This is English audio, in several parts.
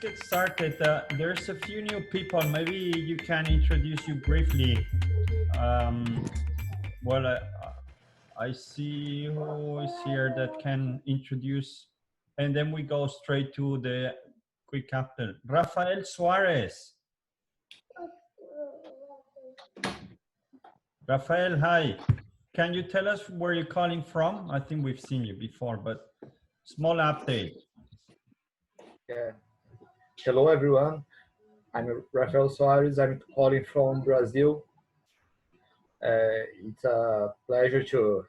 get started. There's a few new people. Maybe you can introduce you briefly. Well, I see who is here that can introduce, and then we go straight to the quick after. Rafael Suarez. Rafael, hi. Can you tell us where you're calling from? I think we've seen you before, but small update. Yeah. Hello, everyone. I'm Rafael Soares. I'm calling from Brazil. It's a pleasure to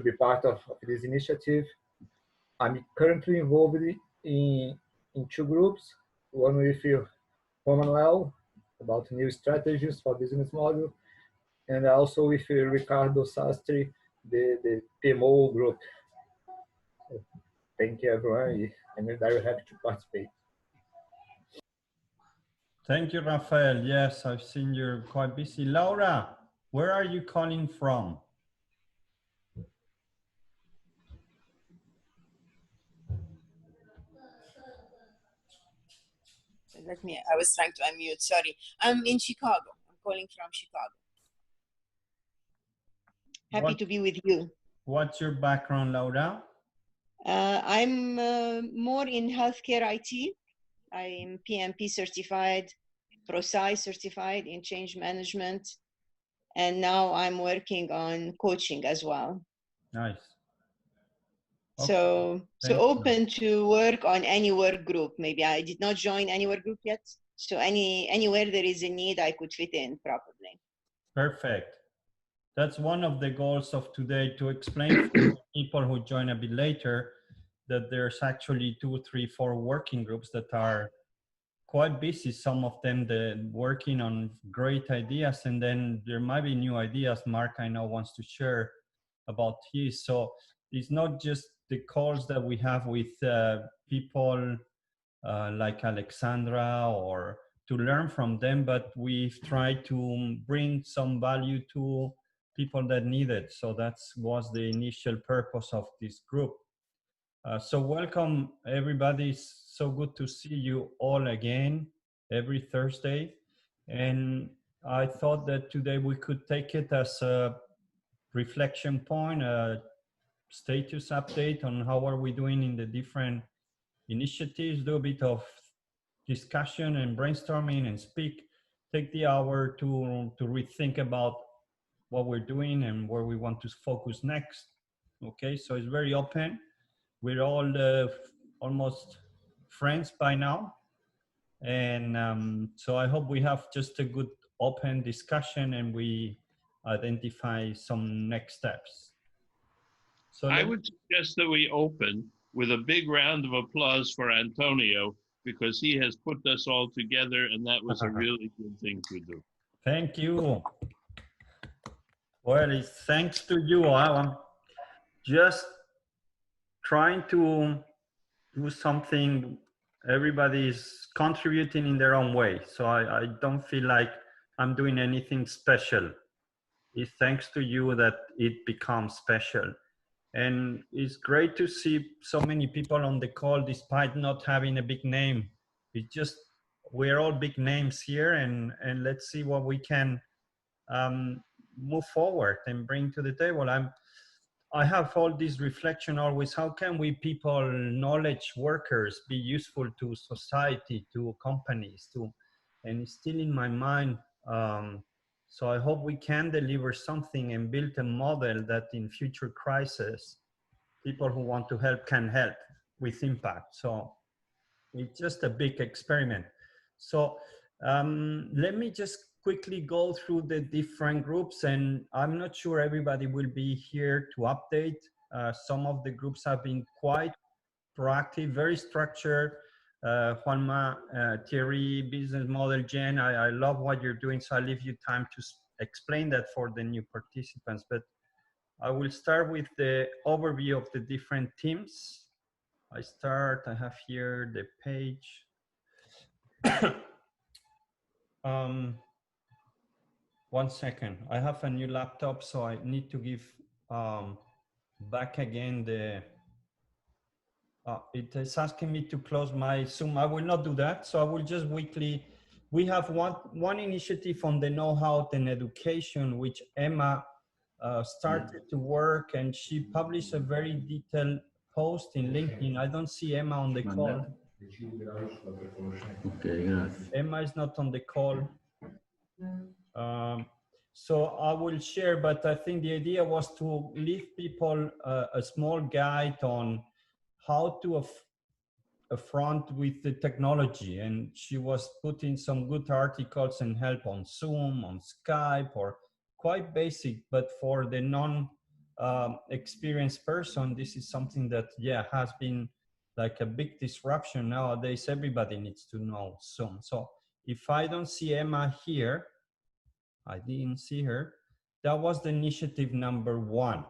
be part of this initiative. I'm currently involved in two groups, one with Romanuel about new strategies for business model, and also with Ricardo Sastre, the PMO group. Thank you, everyone. I'm very happy to participate. Thank you, Rafael. Yes, I've seen you're quite busy. Laura, where are you calling from? I was trying to unmute, sorry. I'm in Chicago. I'm calling from Chicago. Happy to be with you. What's your background, Laura? I'm more in healthcare IT. I'm PMP certified, ProSci certified in change management. And now I'm working on coaching as well. Nice. Okay. So open to work on any work group. Maybe I did not join any work group yet. So anywhere there is a need, I could fit in probably. Perfect. That's one of the goals of today, to explain for people who join a bit later that there's actually 2, 3, 4 working groups that are quite busy. Some of them working on great ideas, and then there might be new ideas. Mark, I know, wants to share about his. So it's not just the calls that we have with people like Alexandra, or to learn from them, but we've tried to bring some value to people that need it. So that was the initial purpose of this group. So welcome, everybody. It's so good to see you all again every Thursday. And I thought that today we could take it as a reflection point, a status update on how are we doing in the different initiatives, do a bit of discussion and brainstorming and speak, take the hour to rethink about what we're doing and where we want to focus next. Okay, so it's very open. We're all almost friends by now. And so I hope we have just a good open discussion and we identify some next steps. So I would suggest that we open with a big round of applause for Antonio, because he has put us all together, and that was a really good thing to do. Thank you. Well, it's thanks to you. I'm just trying to do something. Everybody is contributing in their own way. So I don't feel like I'm doing anything special. It's thanks to you that it becomes special. And it's great to see so many people on the call, despite not having a big name. It's just, we're all big names here, and let's see what we can move forward and bring to the table. I have all this reflection always, how can we people, knowledge workers, be useful to society, to companies, and it's still in my mind. So I hope we can deliver something and build a model that in future crises, people who want to help can help with impact. So it's just a big experiment. So let me just quickly go through the different groups, and I'm not sure everybody will be here to update. Some of the groups have been quite proactive, very structured. Juanma, Thierry, business model, Jen, I love what you're doing, so I'll leave you time to explain that for the new participants. But I will start with the overview of the different teams. I have here the page. One second, I have a new laptop, so I need to give back again it is asking me to close my Zoom. I will not do that. So I will just weekly, we have one initiative on the know-how and education, which Emma started to work, and she published a very detailed post in LinkedIn. I don't see Emma on the call. Okay, gracias. Emma is not on the call. So I will share, but I think the idea was to leave people a small guide on how to affront with the technology. And she was putting some good articles and help on Zoom, on Skype, or quite basic, but for the non-experienced person, this is something that, yeah, has been like a big disruption. Nowadays, everybody needs to know Zoom. So if I don't see Emma here, I didn't see her. That was the initiative number 1,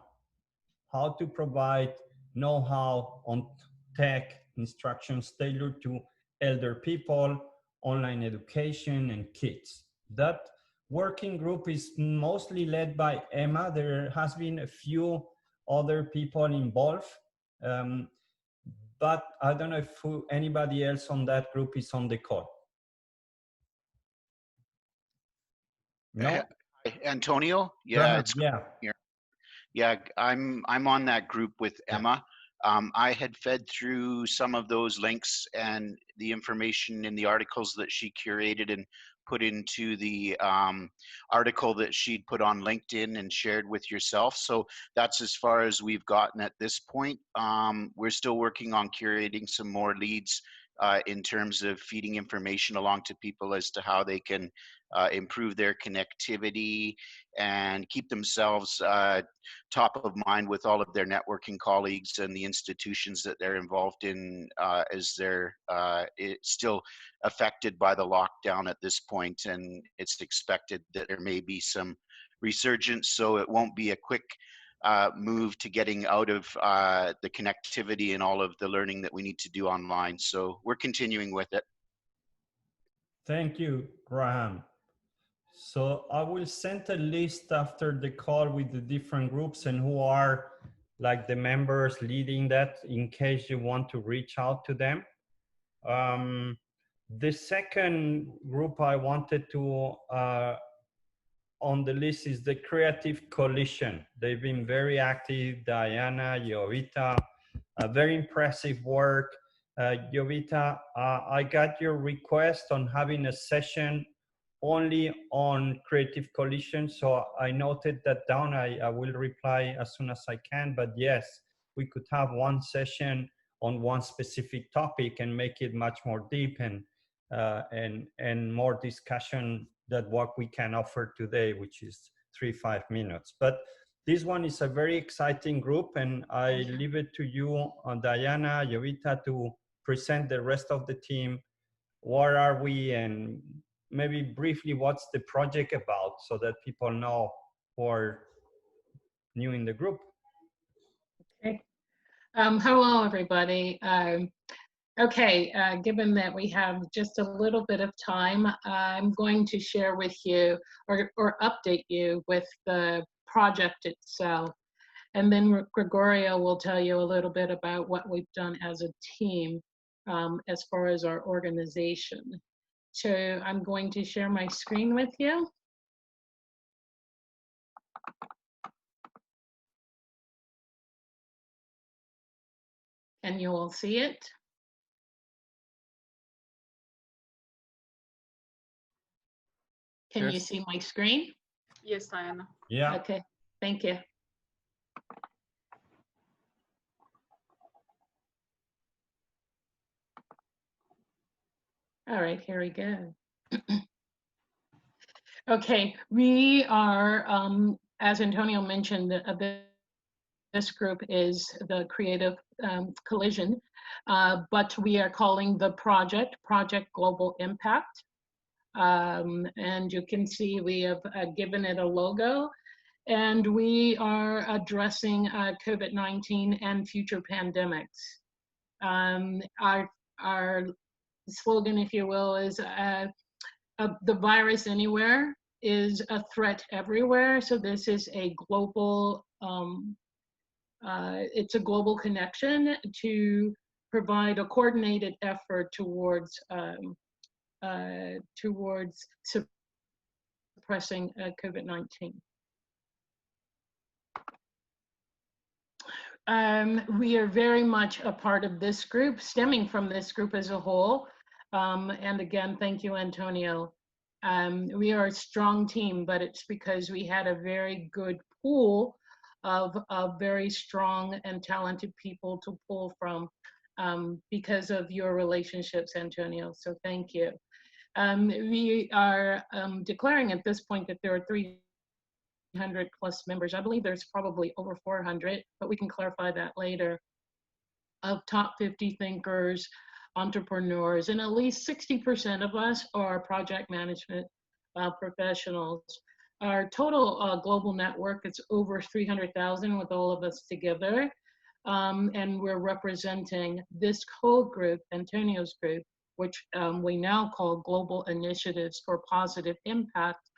how to provide know-how on tech instructions tailored to elder people, online education, and kids. That working group is mostly led by Emma. There has been a few other people involved, but I don't know if anybody else on that group is on the call. No? Antonio? Yeah, it's yeah. here. Yeah, I'm on that group with Emma. I had fed through some of those links and the information in the articles that she curated and put into the article that she'd put on LinkedIn and shared with yourself. So that's as far as we've gotten at this point. We're still working on curating some more leads in terms of feeding information along to people as to how they can improve their connectivity and keep themselves top of mind with all of their networking colleagues and the institutions that they're involved in as they're still affected by the lockdown at this point. And it's expected that there may be some resurgence, so it won't be a quick move to getting out of the connectivity and all of the learning that we need to do online. So we're continuing with it. Thank you, Graham. So I will send a list after the call with the different groups and who are like the members leading that in case you want to reach out to them. The second group I wanted to on the list is the Creative Coalition. They've been very active, Diana, Jovita, very impressive work. Jovita, I got your request on having a session only on Creative Coalition, so I noted that down. I will reply as soon as I can, but yes, we could have one session on one specific topic and make it much more deep and more discussion than what we can offer today, which is 3-5 minutes. But this one is a very exciting group, and I leave it to you, Diana, Jovita, to present the rest of the team. Where are we, and maybe briefly what's the project about so that people know who are new in the group. Okay. Hello, everybody. Given that we have just a little bit of time, I'm going to share with you or update you with the project itself. And then Gregorio will tell you a little bit about what we've done as a team as far as our organization. So I'm going to share my screen with you. And you will see it. Can you see my screen? Yes, Diana. Yeah. Okay, thank you. All right, here we go. Okay, we are, as Antonio mentioned, this group is the Creative Collision, but we are calling the Project Global Impact. And you can see we have given it a logo, and we are addressing COVID-19 and future pandemics. Our slogan, if you will, is the virus anywhere is a threat everywhere. So this is a global, it's a global connection to provide a coordinated effort towards suppressing COVID-19. We are very much a part of this group, stemming from this group as a whole. And again, thank you, Antonio. We are a strong team, but it's because we had a very good pool of very strong and talented people to pull from because of your relationships, Antonio. So thank you. We are declaring at this point that there are 300 plus members. I believe there's probably over 400, but we can clarify that later, of top 50 thinkers, entrepreneurs, and at least 60% of us are project management professionals. Our total global network is over 300,000 with all of us together. And we're representing this whole group, Antonio's group, which we now call Global Initiatives for Positive Impact.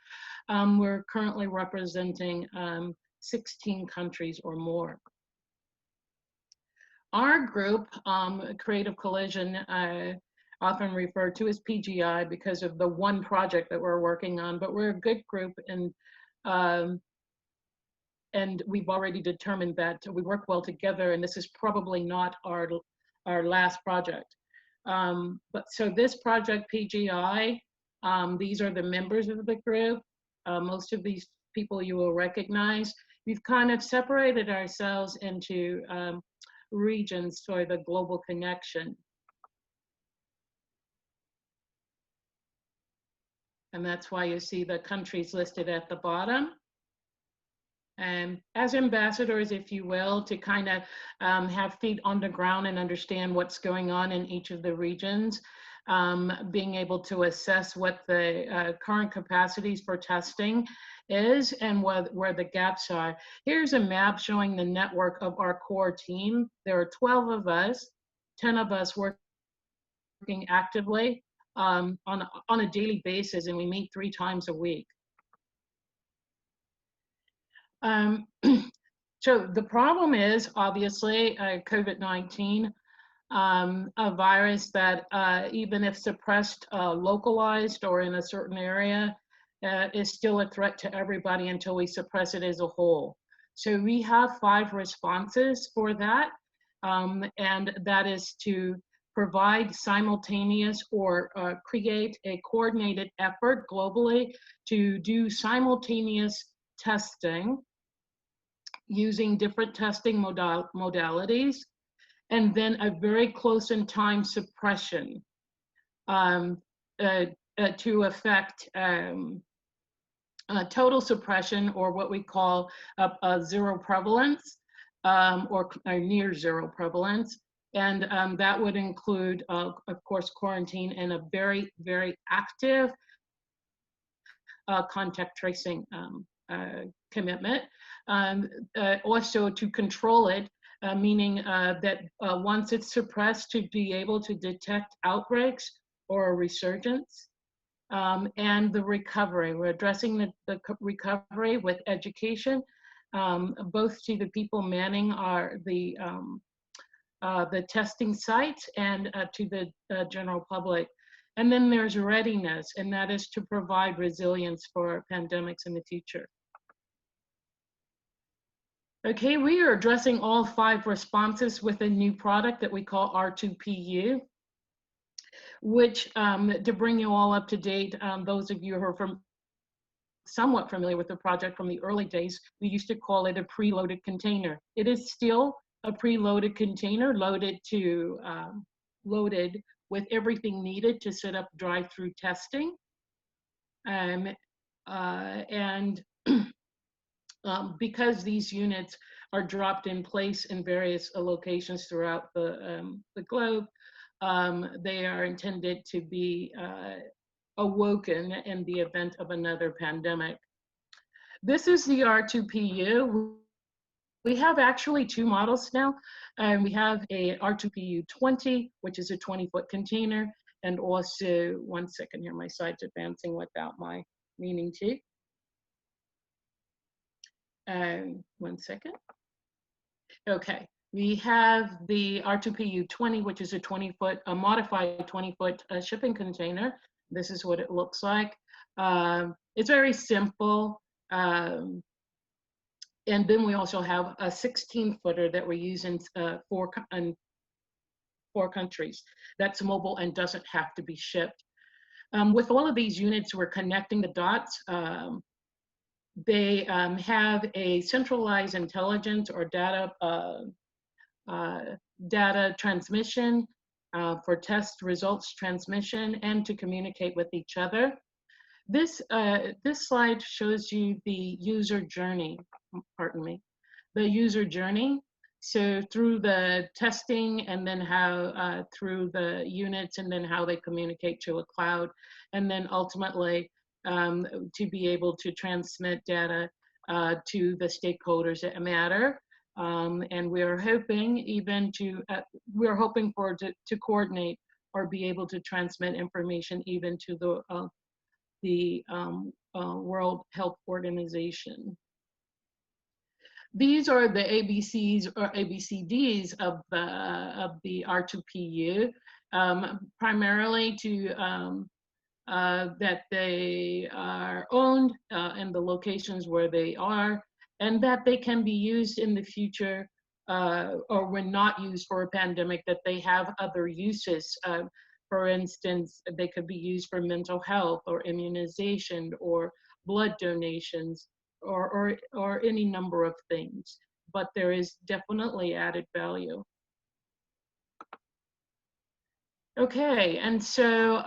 We're currently representing 16 countries or more. Our group, Creative Collision, often referred to as PGI because of the one project that we're working on, but we're a good group, and we've already determined that we work well together, and this is probably not our last project. But so this project, PGI, these are the members of the group. Most of these people you will recognize. We've kind of separated ourselves into regions for the global connection. And that's why you see the countries listed at the bottom. And as ambassadors, if you will, to kind of have feet on the ground and understand what's going on in each of the regions, being able to assess what the current capacities for testing is and where the gaps are. Here's a map showing the network of our core team. There are 12 of us, 10 of us working actively on a daily basis, and we meet 3 times a week. So the problem is obviously COVID-19, a virus that even if suppressed, localized or in a certain area, is still a threat to everybody until we suppress it as a whole. So we have 5 responses for that, and that is to provide simultaneous or create a coordinated effort globally to do simultaneous testing using different testing modalities, and then a very close in time suppression to affect total suppression, or what we call a zero prevalence, or near zero prevalence. And that would include, of course, quarantine and a very, very active contact tracing commitment. Also to control it, meaning that once it's suppressed, to be able to detect outbreaks or a resurgence. And the recovery, we're addressing the recovery with education, both to the people manning the testing sites and to the general public. And then there's readiness, and that is to provide resilience for pandemics in the future. Okay, we are addressing all 5 responses with a new product that we call R2PU, which, to bring you all up to date, those of you who are somewhat familiar with the project from the early days, we used to call it a preloaded container. It is still a preloaded container, loaded with everything needed to set up drive-through testing. Because these units are dropped in place in various locations throughout the globe, they are intended to be awoken in the event of another pandemic. This is the R2PU. We have actually 2 models now. We have a R2PU 20, which is a 20-foot container, and also, one second here, my slide's advancing without my meaning to. 1 second. Okay, We have the R2PU20, which is a 20-foot, a modified 20-foot shipping container. This is what it looks like. It's very simple. And then we also have a 16-footer that we use in four countries. That's mobile and doesn't have to be shipped. With all of these units, we're connecting the dots. They have a centralized intelligence or data transmission for test results transmission and to communicate with each other. This slide shows you the user journey, the user journey. So through the testing and then how through the units and then how they communicate to a cloud, and then ultimately to be able to transmit data to the stakeholders that matter. And we're hoping even we're hoping to coordinate or be able to transmit information even to the World Health Organization. These are the ABCs or ABCDs of the R2PU, primarily to that they are owned and the locations where they are, and that they can be used in the future or when not used for a pandemic, that they have other uses. For instance, they could be used for mental health or immunization or blood donations or any number of things, but there is definitely added value. Okay, and so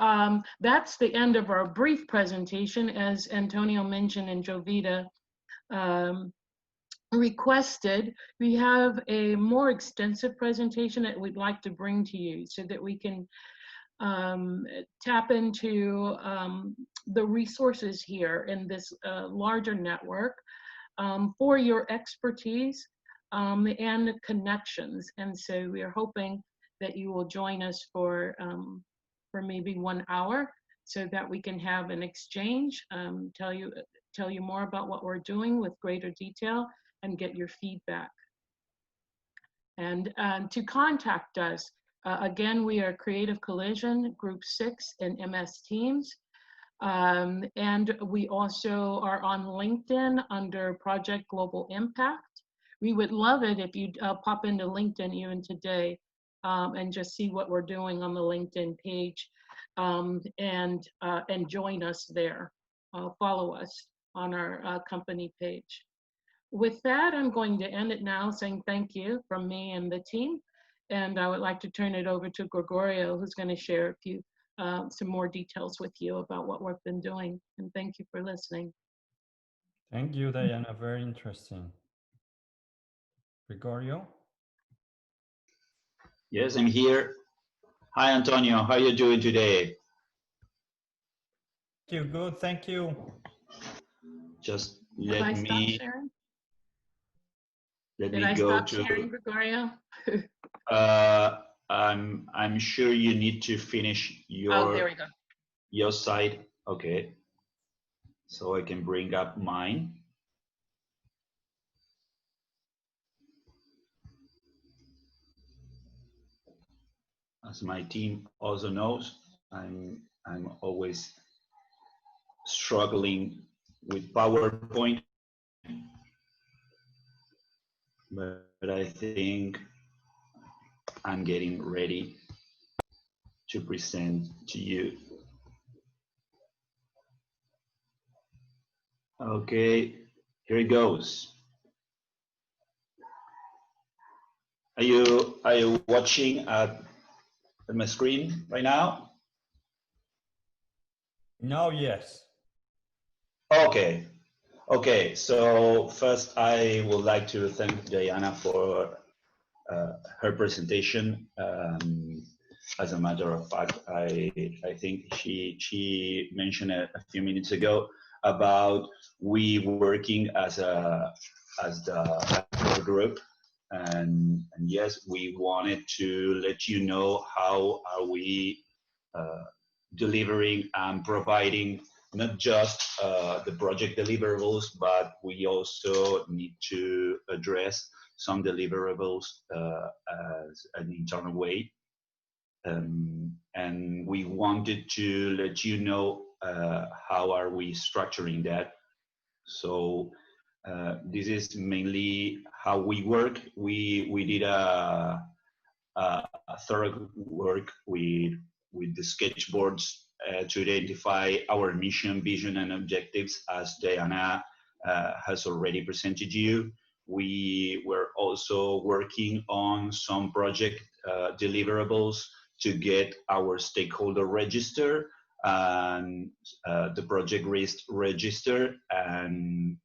that's the end of our brief presentation. As Antonio mentioned and Jovita requested, we have a more extensive presentation that we'd like to bring to you so that we can tap into the resources here in this larger network for your expertise and connections. And so we are hoping that you will join us for maybe 1 hour so that we can have an exchange, tell you more about what we're doing with greater detail and get your feedback. And to contact us, again, we are Creative Collision, Group 6 in MS Teams. And we also are on LinkedIn under Project Global Impact. We would love it if you'd pop into LinkedIn even today and just see what we're doing on the LinkedIn page and join us there. Follow us on our company page. With that, I'm going to end it now saying thank you from me and the team. And I would like to turn it over to Gregorio, who's going to share a few, some more details with you about what we've been doing. And thank you for listening. Thank you, Diana. Very interesting. Gregorio? Yes, I'm here. Hi, Antonio. How are you doing today? Thank you. Good. Thank you. Just Did I stop sharing? Let Did me I go stop to. Sharing, Gregorio? I'm sure you need to finish Oh, there we go. your side. Okay. So I can bring up mine. As my team also knows, I'm always struggling with PowerPoint, but I think I'm getting ready to present to you. Okay, here it goes. Are you watching at my screen right now? No, yes. Okay. Okay, so first I would like to thank Diana for her presentation. As a matter of fact, I think she mentioned a few minutes ago about we working as the group, and yes, we wanted to let you know how are we delivering and providing not just the project deliverables, but we also need to address some deliverables as an internal way. And we wanted to let you know how are we structuring that. So this is mainly how we work. We did a thorough work with the sketchboards to identify our mission, vision, and objectives, as Diana has already presented you. We were also working on some project deliverables to get our stakeholder register and the project risk register. And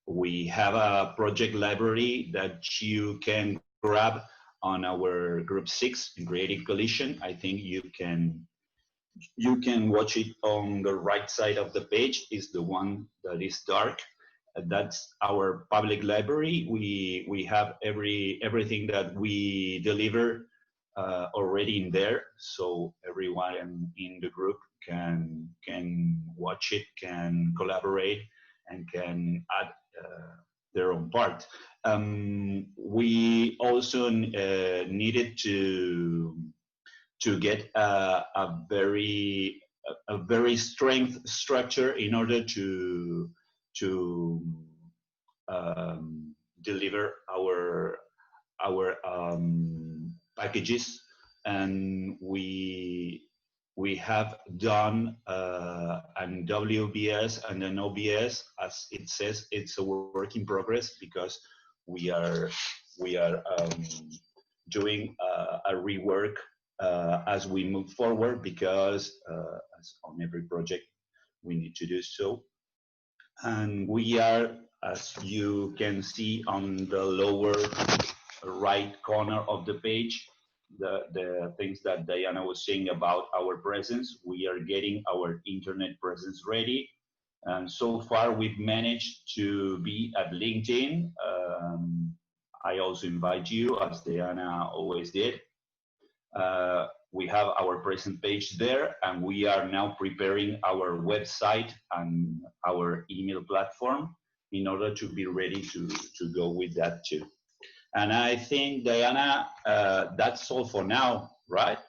we have a project library that you can grab on our group 6 in Creative Collision. I think you can watch it on the right side of the page. Is the one that is dark. That's our public library. We have everything that we deliver already in there, so everyone in the group can watch it, can collaborate, and can add their own part. We also needed to get a very strength structure in order to deliver our packages, and we have done an WBS and an OBS. As it says, it's a work in progress because we are doing a rework as we move forward, because as on every project we need to do so. And we are, as you can see on the lower right corner of the page, the things that Diana was saying about our presence. We are getting our internet presence ready. And so far we've managed to be at LinkedIn. I also invite you, as Diana always did. We have our present page there, and we are now preparing our website and our email platform in order to be ready to go with that too. And I think, Diana, that's all for now, right?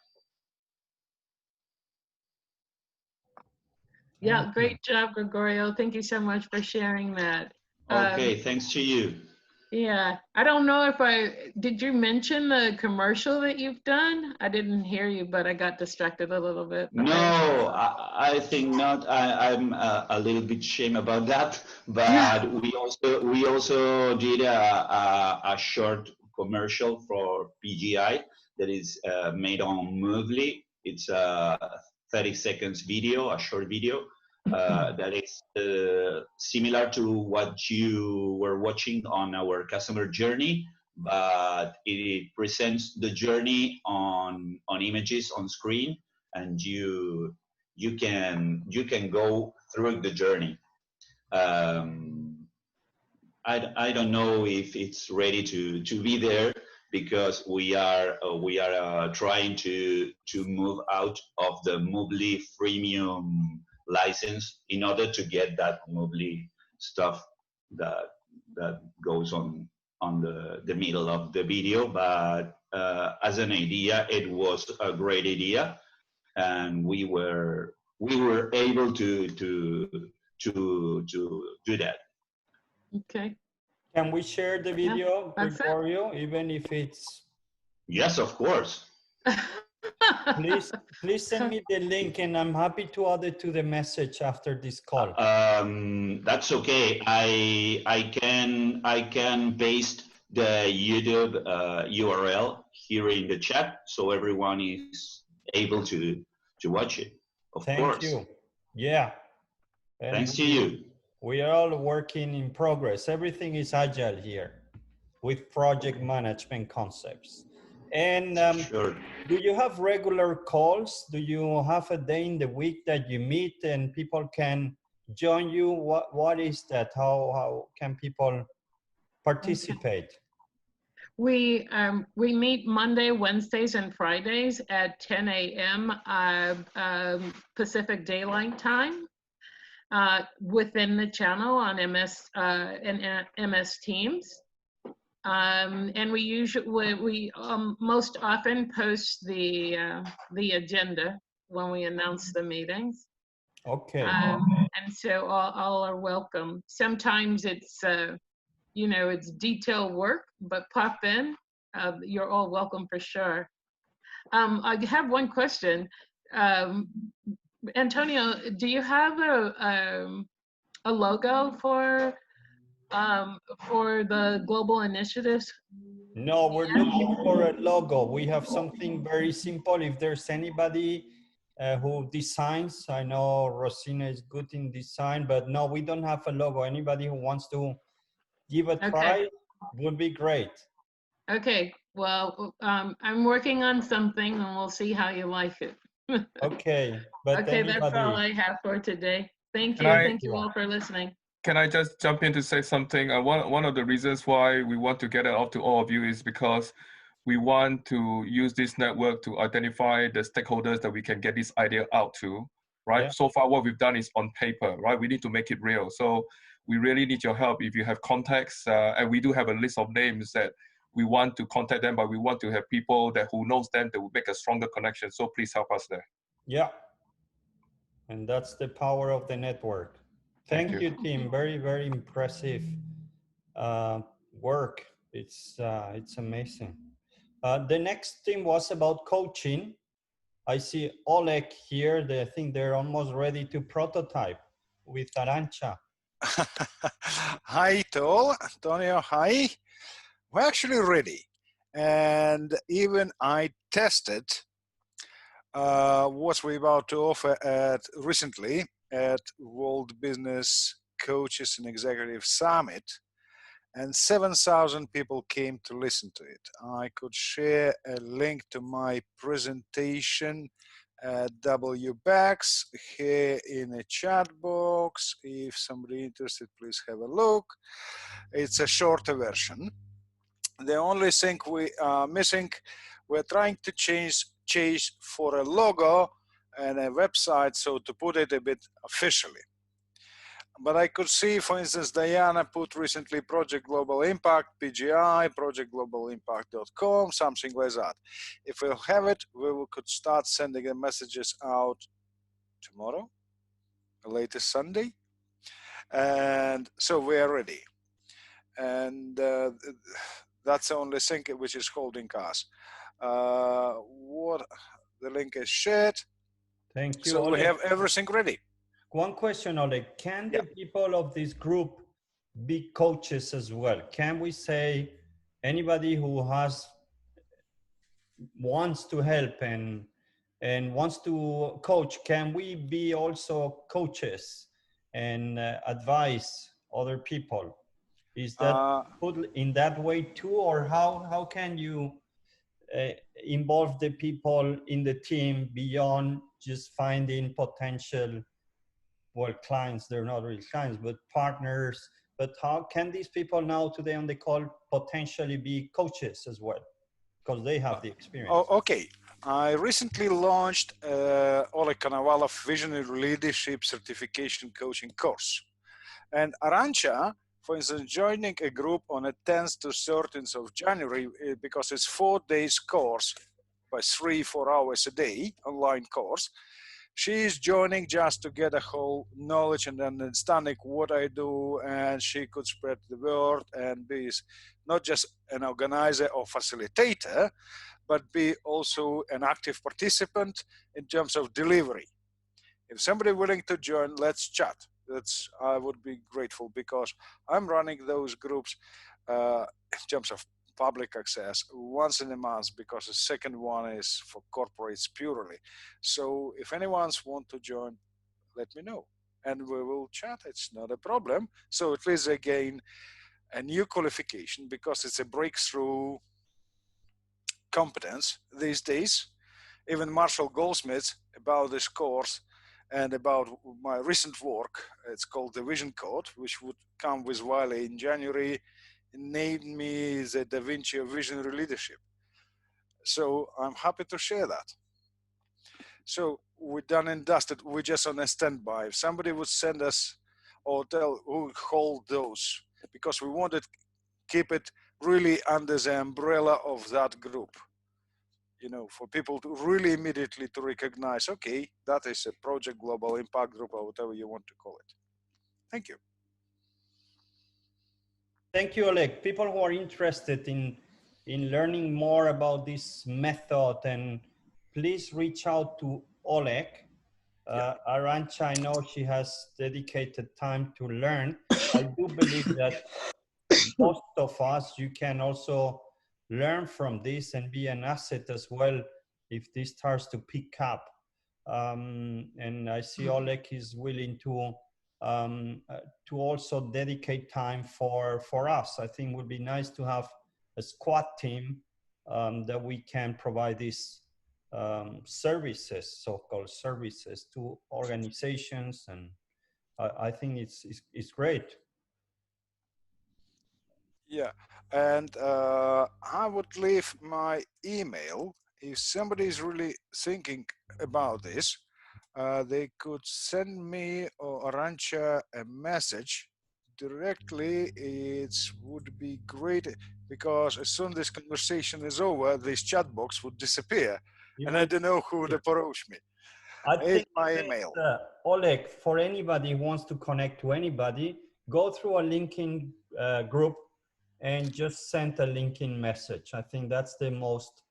Yeah, great job, Gregorio. Thank you so much for sharing that. Okay, thanks to you. Yeah, I don't know if did you mention the commercial that you've done? I didn't hear you, but I got distracted a little bit. No, I think not. I'm a little bit ashamed about that, but we also did a short commercial for PGI that is made on Movely. It's a 30 seconds video, a short video. That is similar to what you were watching on our customer journey, but it presents the journey on images on screen, and you can go through the journey. I don't know if it's ready to be there, because we are trying to move out of the Movely freemium license in order to get that Movely stuff that goes on the middle of the video. But as an idea, it was a great idea, and we were able to do that. Okay. Can we share the video, Yeah, Gregorio, even if it's... Yes, of course. Please send me the link, and I'm happy to add it to the message after this call. That's okay. I can paste the YouTube URL here in the chat, so everyone is able to watch it. Of course. Thank you. Yeah. And thanks to you. We are all working in progress. Everything is agile here with project management concepts. And sure. Do you have regular calls? Do you have a day in the week that you meet and people can join you? What is that? How can people participate? Okay. We meet Monday, Wednesdays, and Fridays at 10 a.m. Pacific Daylight Time within the channel on MS Teams. And we usually most often post the agenda when we announce the meetings. Okay. And so all are welcome. Sometimes it's it's detailed work, but pop in. You're all welcome for sure. I have one question. Antonio, do you have a logo for the global initiatives? No, we're looking for a logo. We have something very simple. If there's anybody who designs, I know Rosina is good in design, but no, we don't have a logo. Anybody who wants to give a try would be great. Okay, well, I'm working on something and we'll see how you like it. Okay, but okay, anybody... that's all I have for today. Thank you. Thank you all for listening. Can I just jump in to say something? One of the reasons why we want to get it out to all of you is because we want to use this network to identify the stakeholders that we can get this idea out to, right? Yeah. So far, what we've done is on paper, right? We need to make it real. So we really need your help if you have contacts, and we do have a list of names that we want to contact them, but we want to have people who knows them that will make a stronger connection. So please help us there. Yeah, and that's the power of the network. Thank you, team. Very, very impressive work. It's amazing. The next thing was about coaching. I see Oleg here. I think they're almost ready to prototype with Arantxa. Hi to all. Antonio, hi. We're actually ready. And even I tested what we're about to offer recently at World Business Coaches and Executive Summit, and 7,000 people came to listen to it. I could share a link to my presentation at WBEX here in a chat box. If somebody interested, please have a look. It's a shorter version. The only thing we are missing, we're trying to change for a logo and a website, so to put it a bit officially. But I could see, for instance, Diana put recently Project Global Impact, PGI, projectglobalimpact.com, something like that. If we'll have it, we could start sending the messages out tomorrow, latest Sunday. And so we are ready. And that's the only thing which is holding us. What the link is shared. Thank you. So Oleg, we have everything ready. One question, Oleg. Can the people of this group be coaches as well? Can we say anybody who wants to help and wants to coach, can we be also coaches and advise other people? Is that put in that way too, or how can you involve the people in the team beyond just finding potential, well, clients? They're not really clients, but partners. But how can these people now today on the call potentially be coaches as well? Because they have the experience. Oh, okay. I recently launched Oleg Konovalov Visionary Leadership Certification Coaching course. And Arantxa, for instance, joining a group on the 10th to 13th of January, because it's 4 days course by 3-4 hours a day, online course. She is joining just to get a whole knowledge and understanding what I do, and she could spread the word and be not just an organizer or facilitator, but be also an active participant in terms of delivery. If somebody willing to join, let's chat. I would be grateful, because I'm running those groups in terms of public access once in a month, because the second one is for corporates purely. So if anyone wants to join, let me know and we will chat. It's not a problem. So it is again a new qualification, because it's a breakthrough competence these days. Even Marshall Goldsmith, about this course and about my recent work, it's called the Vision Code, which would come with Wiley in January, named me the Da Vinci of Visionary Leadership. So I'm happy to share that. So we're done and dusted. We're just on a standby. If somebody would send us or tell who hold those, because we wanted to keep it really under the umbrella of that group. You know, for people to really immediately to recognize, okay, that is a Project Global Impact Group or whatever you want to call it. Thank you. Thank you, Oleg. People who are interested in learning more about this method, and please reach out to Oleg. Arantxa, I know she has dedicated time to learn. I do believe that most of us, you can also learn from this and be an asset as well if this starts to pick up. And I see Oleg is willing to also dedicate time for us. I think it would be nice to have a squad team that we can provide these services, so-called services, to organizations, and I think it's great. Yeah, and I would leave my email. If somebody is really thinking about this, they could send me or Arantxa a message directly. It would be great, because as soon as this conversation is over, this chat box would disappear, and I don't know who would approach me. I Here's think my email. Oleg, for anybody who wants to connect to anybody, go through a LinkedIn group and just send a LinkedIn message. I think that's the most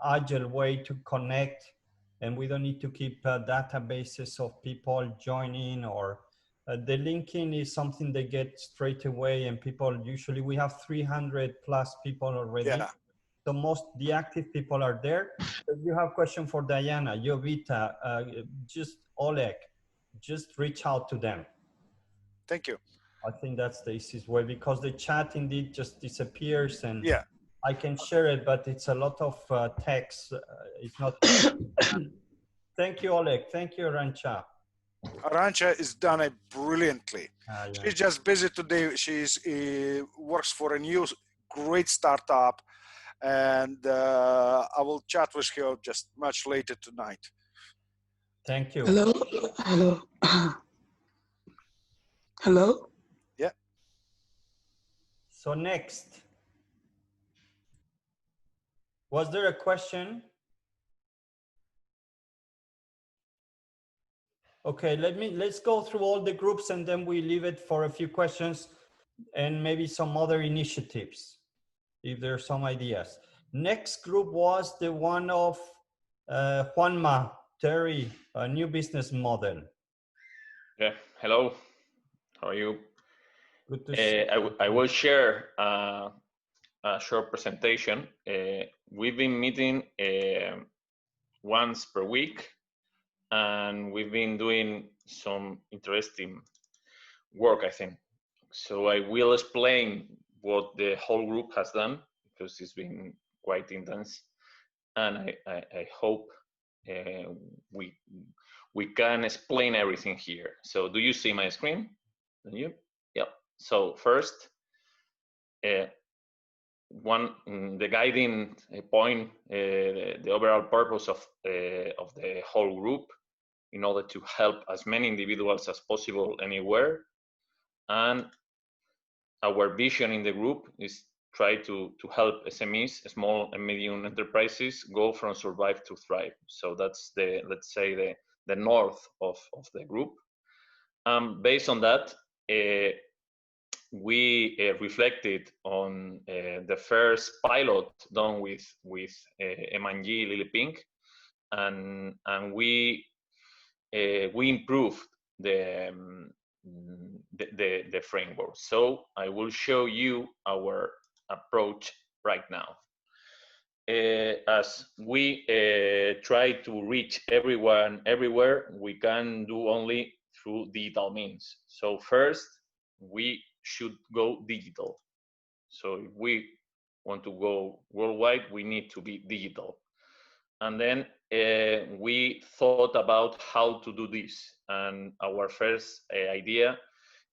agile way to connect, and we don't need to keep databases of people joining, or the LinkedIn is something they get straight away, and people usually, we have 300 plus people already. Yeah. So most the active people are there. If you have a question for Diana, Jovita, just Oleg, just reach out to them. Thank you. I think that's the easiest way, because the chat indeed just disappears, and yeah, I can share it, but it's a lot of text. It's not. Thank you, Oleg. Thank you, Arantxa. Arantxa has done it brilliantly. Yeah. She's just busy today. She's works for a new great startup, and I will chat with her just much later tonight. Thank you. Hello, hello, hello. Yeah. So next, was there a question? Okay, let's go through all the groups, and then we leave it for a few questions and maybe some other initiatives, if there are some ideas. Next group was the one of Juanma, Terry, a new business model. Yeah, hello, how are you? Good to see you. I will share a short presentation. We've been meeting once per week, and we've been doing some interesting work, I think. So I will explain what the whole group has done, because it's been quite intense, and I hope we can explain everything here. So do you see my screen? Do you? Yeah. So first, the guiding point, the overall purpose of the whole group, in order to help as many individuals as possible anywhere. And our vision in the group is try to help SMEs, small and medium enterprises, go from survive to thrive. So that's the, let's say, the north of the group. Based on that, we reflected on the first pilot done with M&G Lily Pink, and we improved the framework. So I will show you our approach right now. As we try to reach everyone everywhere, we can do only through digital means. So first, we should go digital. So if we want to go worldwide, we need to be digital. And then we thought about how to do this. And our first idea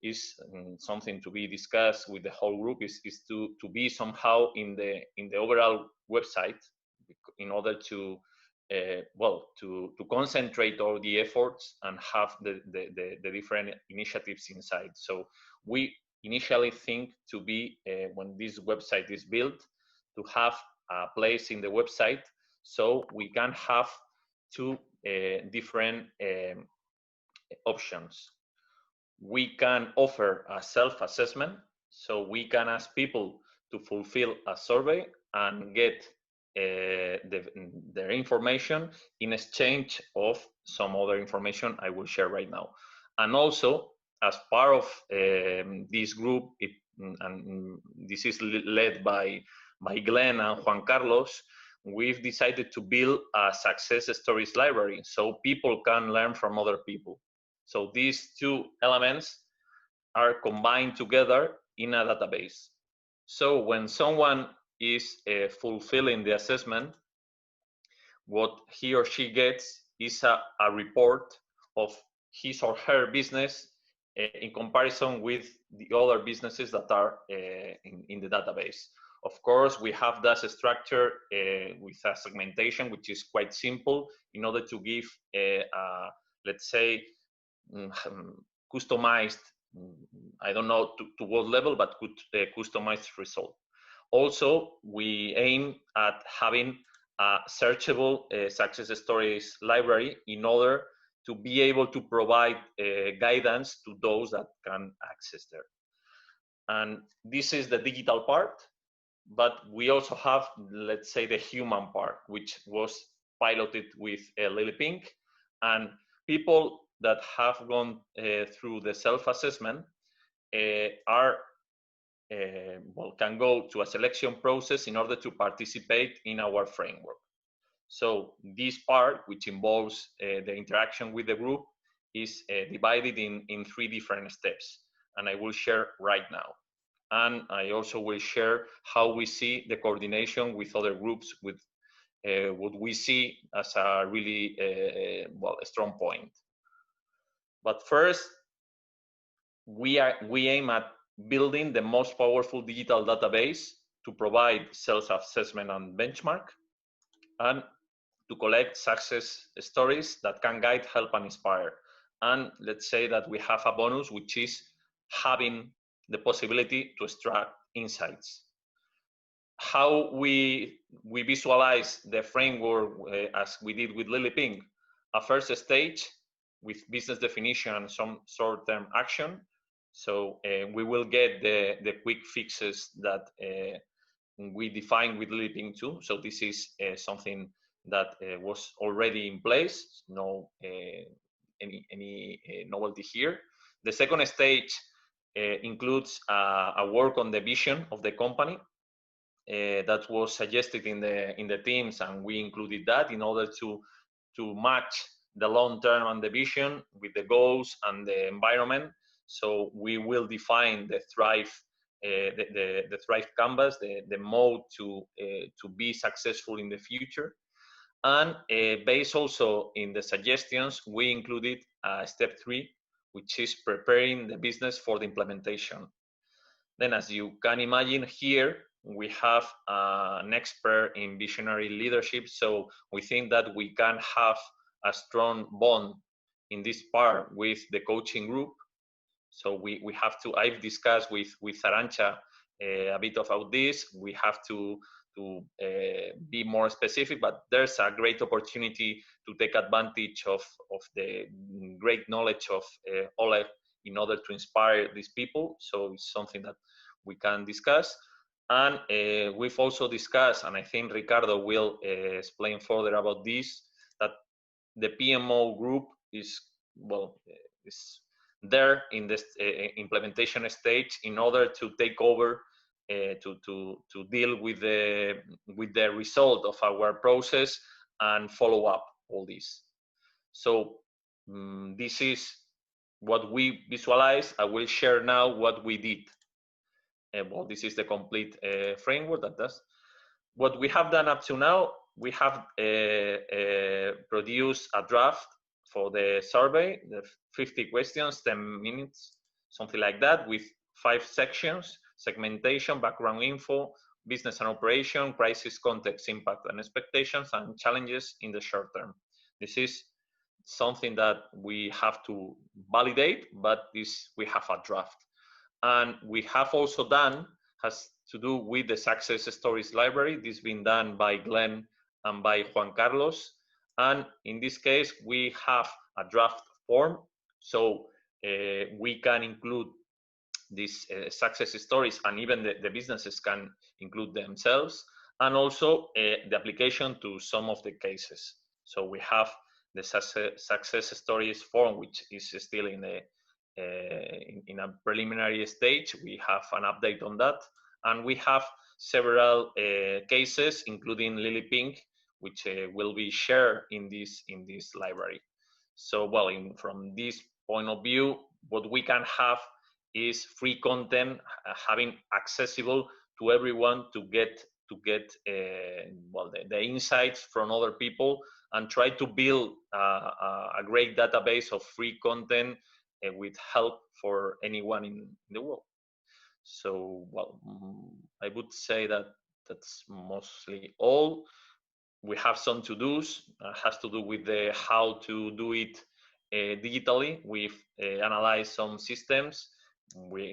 is something to be discussed with the whole group, is to be somehow in the overall website, in order to to concentrate all the efforts and have the different initiatives inside. So we initially think to be, when this website is built, to have a place in the website so we can have two different options. We can offer a self-assessment, so we can ask people to fulfill a survey and get their information in exchange of some other information I will share right now. And also, as part of this group, and this is led by Glenn and Juan Carlos, we've decided to build a success stories library so people can learn from other people. So these two elements are combined together in a database. So when someone is fulfilling the assessment, what he or she gets is a report of his or her business in comparison with the other businesses that are in the database. Of course, we have that structure with a segmentation, which is quite simple in order to give, let's say, customized, I don't know to what level, but customized result. Also, we aim at having a searchable success stories library in order to be able to provide guidance to those that can access there. And this is the digital part, but we also have, let's say, the human part, which was piloted with Lily Pink. And people that have gone through the self-assessment can go to a selection process in order to participate in our framework. So this part, which involves the interaction with the group, is divided in 3 different steps, and I will share right now. And I also will share how we see the coordination with other groups, with what we see as a really a strong point. But first, we aim at building the most powerful digital database to provide self-assessment and benchmark, and to collect success stories that can guide, help, and inspire. And let's say that we have a bonus, which is having the possibility to extract insights. How we visualize the framework as we did with Lily Pink, a first stage with business definition and some short-term action. So we will get the quick fixes that we defined with Lily Pink too. So this is something that was already in place. No any novelty here. The second stage includes a work on the vision of the company that was suggested in the teams, and we included that in order to match the long term and the vision with the goals and the environment. So we will define the Thrive, the Thrive canvas, the mode to be successful in the future. And based also in the suggestions, we included step 3, which is preparing the business for the implementation. Then, as you can imagine here, we have an expert in visionary leadership. So we think that we can have a strong bond in this part with the coaching group. So we have to, I've discussed with Arantxa a bit about this. We have to be more specific, but there's a great opportunity to take advantage of the great knowledge of Oleg in order to inspire these people. So it's something that we can discuss. And we've also discussed, and I think Ricardo will explain further about this, that the PMO group is there in this implementation stage in order to take over to deal with the result of our process and follow up all this. So this is what we visualize. I will share now what we did. Well, this is the complete framework that does. What we have done up to now, we have produced a draft for the survey, the 50 questions, 10 minutes, something like that, with 5 sections: segmentation, background info, business and operation, crisis context, impact and expectations, and challenges in the short term. This is something that we have to validate, but we have a draft. And we have also done, has to do with the success stories library. This has been done by Glenn and by Juan Carlos. And in this case, we have a draft form. So we can include these success stories, and even the businesses can include themselves, and also the application to some of the cases. So we have the success stories form, which is still in a preliminary stage. We have an update on that, and we have several cases, including Lily Pink, which will be shared in this library. So, well, from this point of view, what we can have is free content, having accessible to everyone to get well, the insights from other people, and try to build a great database of free content with help for anyone in the world. So, well, I would say that that's mostly all. We have some to-dos. Has to do with the how to do it digitally. We've analyzed some systems.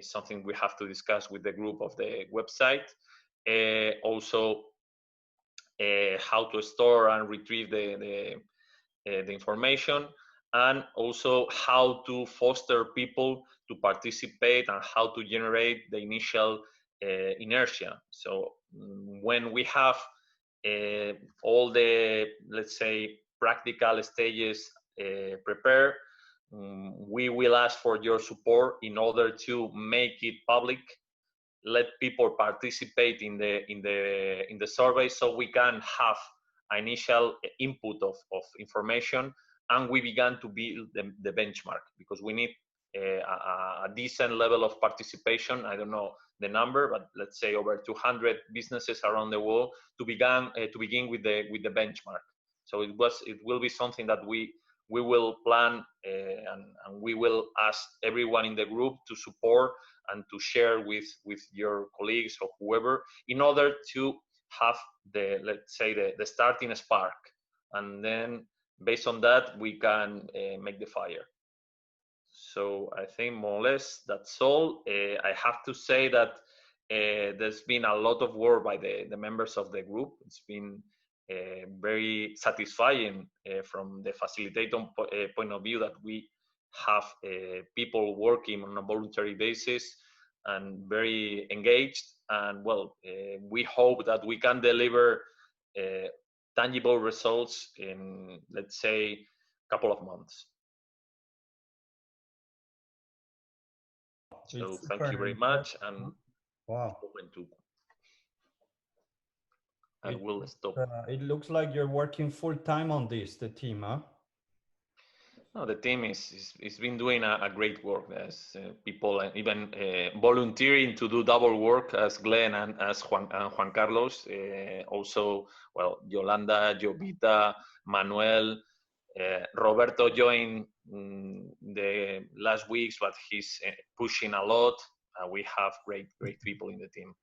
Something we have to discuss with the group of the website. Also, how to store and retrieve the information, and also how to foster people to participate and how to generate the initial inertia. So when we have all the, let's say, practical stages prepared, we will ask for your support in order to make it public, let people participate in the survey, so we can have initial input of information, and we began to build the benchmark, because we need a decent level of participation. I don't know the number, but let's say over 200 businesses around the world to begin with the benchmark. So it will be something that we will plan, and we will ask everyone in the group to support and to share with your colleagues or whoever, in order to have let's say the starting spark, and then based on that we can make the fire. So I think more or less that's all. I have to say that there's been a lot of work by the members of the group. It's been very satisfying from the facilitator point of view, that we have people working on a voluntary basis and very engaged. And well, we hope that we can deliver tangible results in, let's say, a couple of months. So thank you very much, and wow, I will stop. It looks like you're working full time on this, the team, huh? No, the team is been doing a great work. There's people even volunteering to do double work, as Glenn and as Juan Carlos. Also, well, Yolanda, Jovita, Manuel, Roberto joined the last weeks, but he's pushing a lot. We have great people in the team.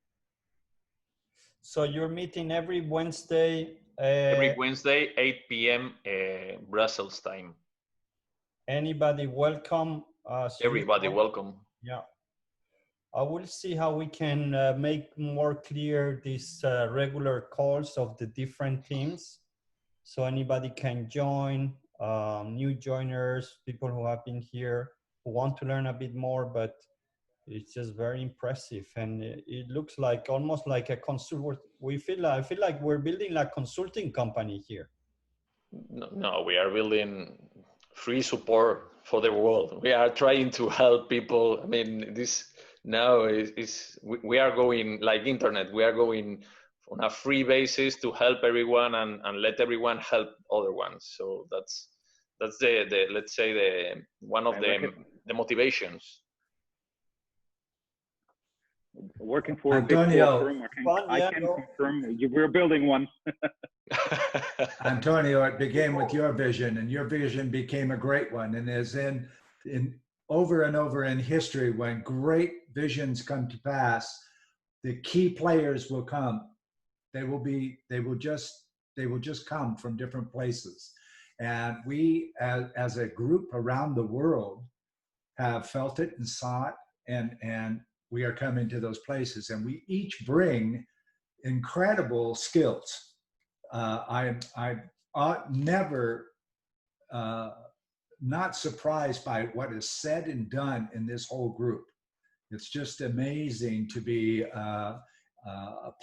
So you're meeting every Wednesday? Every Wednesday, 8 p.m. Brussels time. Anybody welcome? Everybody welcome. Yeah. I will see how we can make more clear these regular calls of the different teams, so anybody can join, new joiners, people who have been here, who want to learn a bit more, but it's just very impressive. And it looks like almost like a consult. I feel like we're building a consulting company here. No, we are building free support for the world. We are trying to help people. I mean, this now we are going like internet. We are going on a free basis to help everyone and let everyone help other ones. So that's the let's say one of the motivations. Working for Antonio, a big firm, I can confirm we're building one. Antonio, it began with your vision, and your vision became a great one. And as in over and over in history, when great visions come to pass, the key players will come. They will just come from different places. And we, as a group around the world, have felt it and saw it, and we are coming to those places, and we each bring incredible skills. I'm never not surprised by what is said and done in this whole group. It's just amazing to be a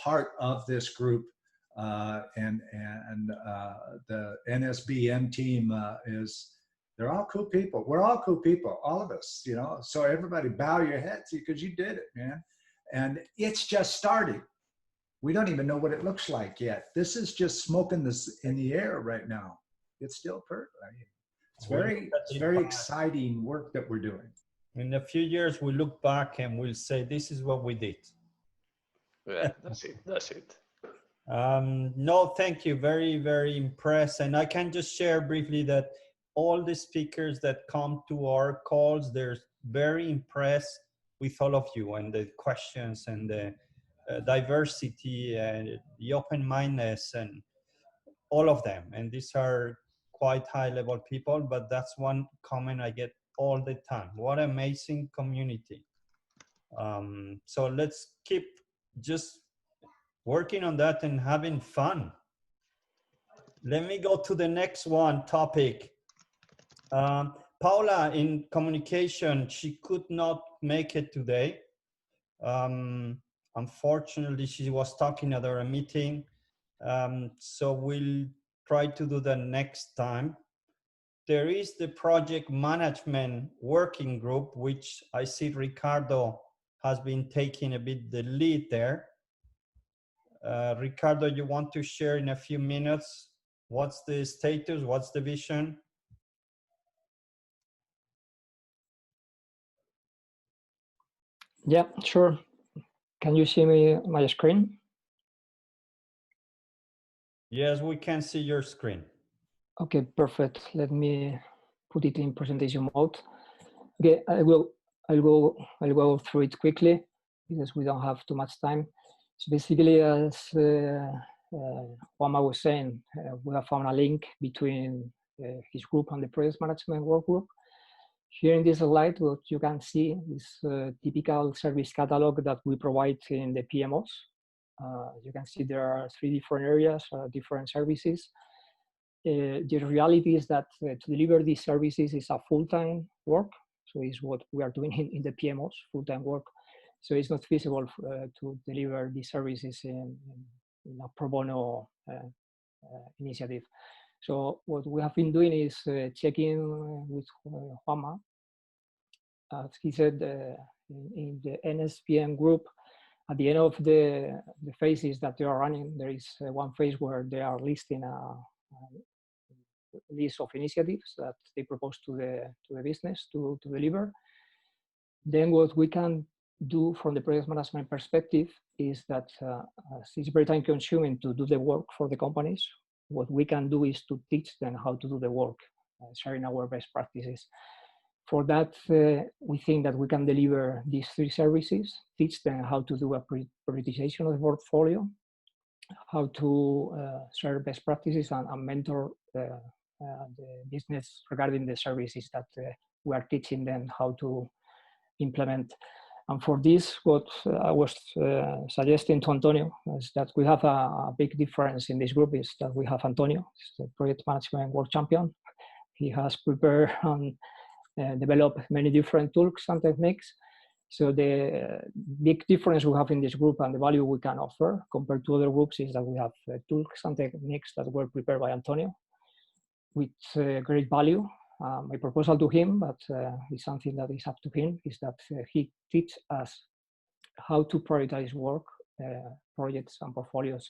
part of this group, and the NSBM team they're all cool people. We're all cool people, all of us, you know. So everybody bow your heads because you did it, man. And it's just starting. We don't even know what it looks like yet. This is just smoking this in the air right now. It's still it's very exciting work that we're doing. In a few years, we'll look back and we'll say, this is what we did. Yeah, that's it. That's it. No, thank you. Very, very impressed. And I can just share briefly that all the speakers that come to our calls, they're very impressed with all of you and the questions and the diversity and the open-mindedness and all of them. And these are quite high-level people, but that's one comment I get all the time. What an amazing community. So let's keep just working on that and having fun. Let me go to the next topic. Paula in communication, she could not make it today. Unfortunately, she was talking at our meeting. So we'll try to do that next time. There is the project management working group, which I see Ricardo has been taking a bit the lead there. Ricardo, you want to share in a few minutes? What's the status? What's the vision? Yeah, sure. Can you see my screen? Yes, we can see your screen. Okay, perfect. Let me put it in presentation mode. Okay, I'll go through it quickly because we don't have too much time. So basically, as Juanma was saying, we have found a link between his group and the project management work group. Here in this slide, what you can see is a typical service catalog that we provide in the PMOs. You can see there are 3 different areas, different services. The reality is that to deliver these services is a full-time work. So it's what we are doing in the PMOs, full-time work. So it's not feasible to deliver these services in a pro bono initiative. So what we have been doing is checking with Juanma. As he said, in the NSBM group, at the end of the phases that they are running, there is one phase where they are listing a list of initiatives that they propose to the business to deliver. Then what we can do from the project management perspective is that it's very time consuming to do the work for the companies. What we can do is to teach them how to do the work, sharing our best practices. For that, we think that we can deliver these 3 services, teach them how to do a prioritization of the portfolio, how to share best practices and mentor the business regarding the services that we are teaching them how to implement. And for this, what I was suggesting to Antonio is that we have a big difference in this group is that we have Antonio, the project management world champion. He has prepared and developed many different tools and techniques. So the big difference we have in this group and the value we can offer compared to other groups is that we have tools and techniques that were prepared by Antonio with great value. My proposal to him, but it's something that is up to him, is that he teaches us how to prioritize work, projects and portfolios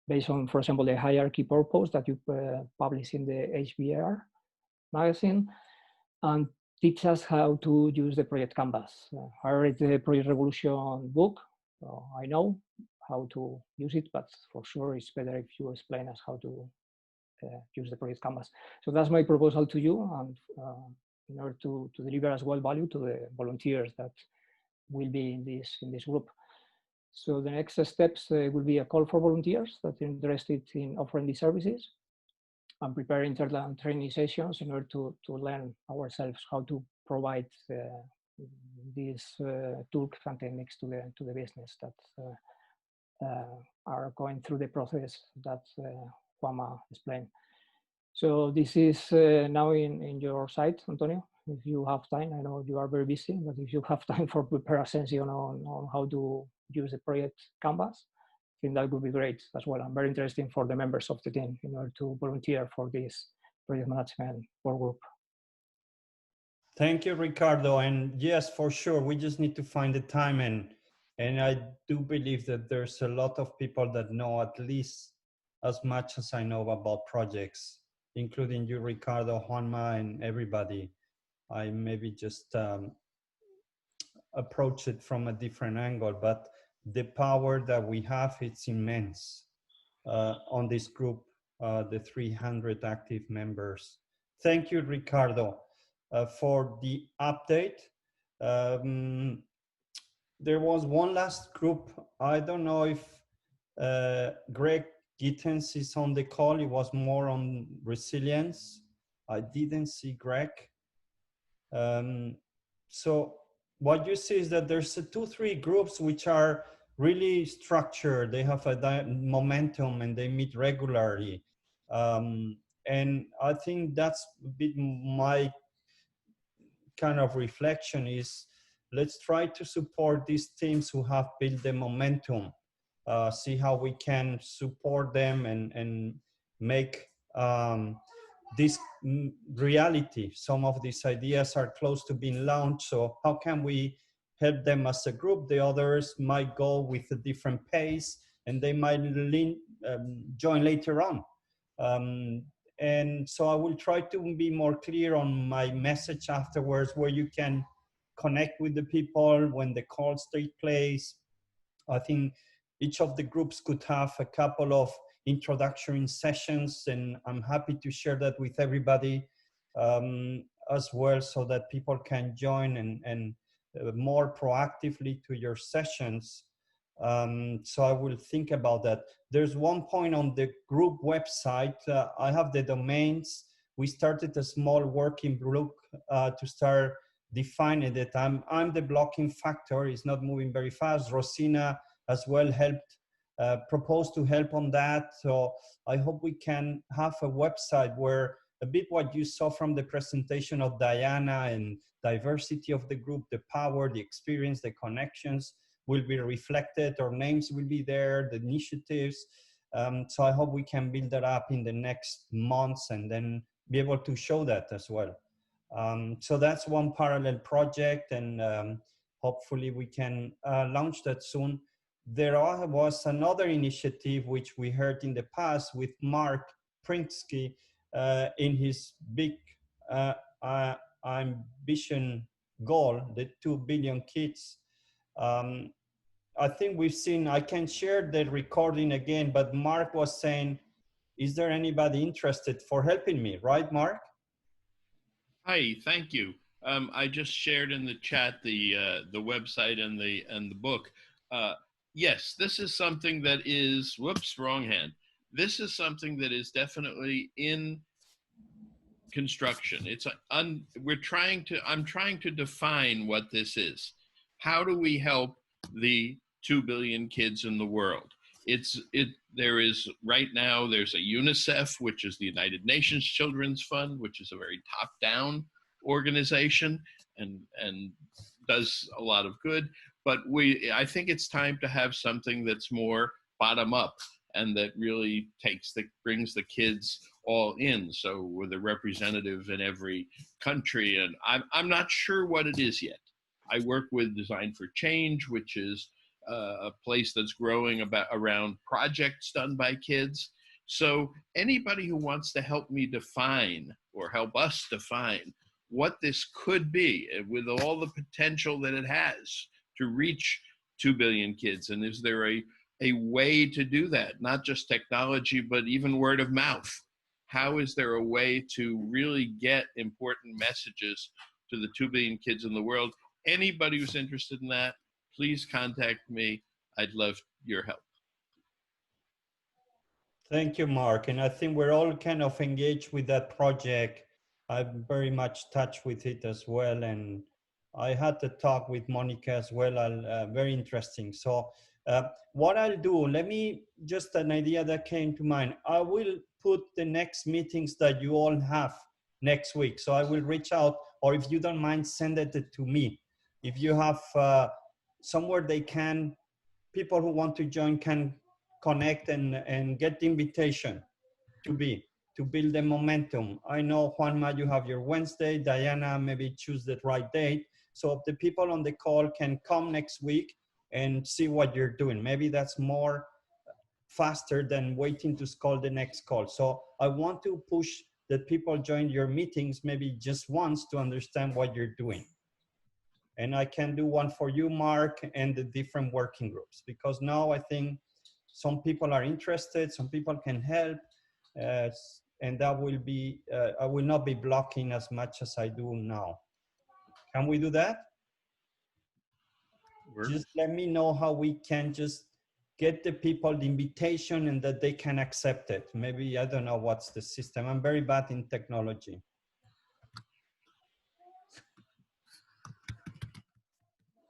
based on, for example, the hierarchy purpose that you publish in the HBR magazine, and teach us how to use the project canvas. I read the Project Revolution book, so I know how to use it, but for sure it's better if you explain us how to use the project canvas. So that's my proposal to you, and in order to deliver as well value to the volunteers that will be in this group. So the next steps will be a call for volunteers that are interested in offering these services, and prepare internal training sessions in order to learn ourselves how to provide these tools and techniques to the business that are going through the process that Juanma explained. So this is now in your site, Antonio. If you have time, I know you are very busy, but if you have time for prepare a session on how to use the project canvas, I think that would be great as well. I'm very interested for the members of the team in order to volunteer for this project management work group. Thank you, Ricardo. And yes, for sure, we just need to find the time. And I do believe that there's a lot of people that know at least as much as I know about projects, including you, Ricardo, Juanma, and everybody. I maybe just approach it from a different angle, but the power that we have, it's immense on this group, the 300 active members. Thank you, Ricardo, for the update. There was one last group. I don't know if Greg Gittens is on the call. It was more on resilience. I didn't see Greg. So what you see is that there's 2-3 groups which are really structured. They have a momentum and they meet regularly. And I think that's a bit my kind of reflection is, let's try to support these teams who have built the momentum, see how we can support them and make this reality. Some of these ideas are close to being launched, so how can we help them as a group? The others might go with a different pace and they might join later on. And so I will try to be more clear on my message afterwards, where you can connect with the people when the calls take place. I think each of the groups could have a couple of introductory sessions, and I'm happy to share that with everybody as well, so that people can join and more proactively to your sessions. So I will think about that. There's one point on the group website. I have the domains. We started a small working group to start defining it. I'm the blocking factor. It's not moving very fast. Rosina as well helped, proposed to help on that. So I hope we can have a website where a bit what you saw from the presentation of Diana and diversity of the group, the power, the experience, the connections will be reflected, our names will be there, the initiatives. So I hope we can build that up in the next months and then be able to show that as well. So that's one parallel project, and hopefully we can launch that soon. There was another initiative which we heard in the past with Mark Prinsky in his big ambition goal, the 2 billion kids. I think we've seen, I can share the recording again, but Mark was saying, is there anybody interested for helping me, right, Mark? Hi, thank you. I just shared in the chat the website and the book. Yes, this is something that is, whoops, wrong hand. This is something that is definitely in construction. I'm trying to define what this is. How do we help the 2 billion kids in the world? There is right now, there's a UNICEF, which is the United Nations Children's Fund, which is a very top-down organization and does a lot of good. But I think it's time to have something that's more bottom-up and that really brings the kids all in. So with a representative in every country, and I'm not sure what it is yet. I work with Design for Change, which is a place that's growing around projects done by kids. So anybody who wants to help me define or help us define what this could be with all the potential that it has to reach 2 billion kids, and is there a way to do that? Not just technology, but even word of mouth. How is there a way to really get important messages to the 2 billion kids in the world? Anybody who's interested in that, please contact me. I'd love your help. Thank you, Mark. And I think we're all kind of engaged with that project. I'm very much touched with it as well. And I had to talk with Monica as well, very interesting. So what I'll do, let me, just an idea that came to mind. I will put the next meetings that you all have next week. So I will reach out, or if you don't mind, send it to me. If you have somewhere people who want to join can connect and get the invitation to build the momentum. I know, Juanma, you have your Wednesday. Diana, maybe choose the right date. So the people on the call can come next week and see what you're doing. Maybe that's more faster than waiting to call the next call. So I want to push that people join your meetings maybe just once to understand what you're doing. And I can do one for you, Mark, and the different working groups, because now I think some people are interested, some people can help, and that will be, I will not be blocking as much as I do now. Can we do that? Works. Just let me know how we can just get the people the invitation and that they can accept it. Maybe, I don't know what's the system. I'm very bad in technology.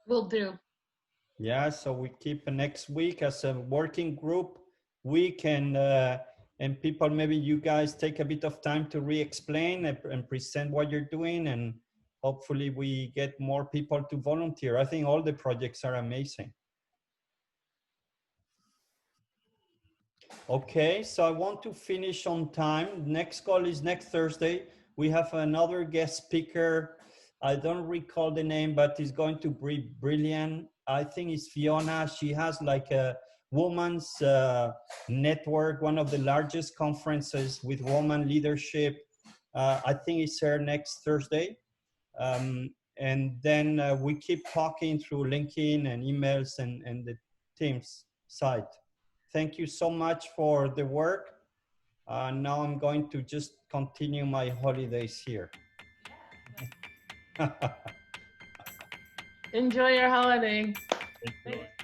Will do. Yeah, so we keep next week as a working group week, and people, maybe you guys take a bit of time to re-explain and present what you're doing, and hopefully we get more people to volunteer. I think all the projects are amazing. Okay, so I want to finish on time. Next call is next Thursday. We have another guest speaker. I don't recall the name, but it's going to be brilliant. I think it's Fiona. She has like a woman's network, one of the largest conferences with woman leadership. I think it's her next Thursday. And then we keep talking through LinkedIn and emails and the Teams site. Thank you so much for the work. Now I'm going to just continue my holidays here. Enjoy your holiday. Thank you.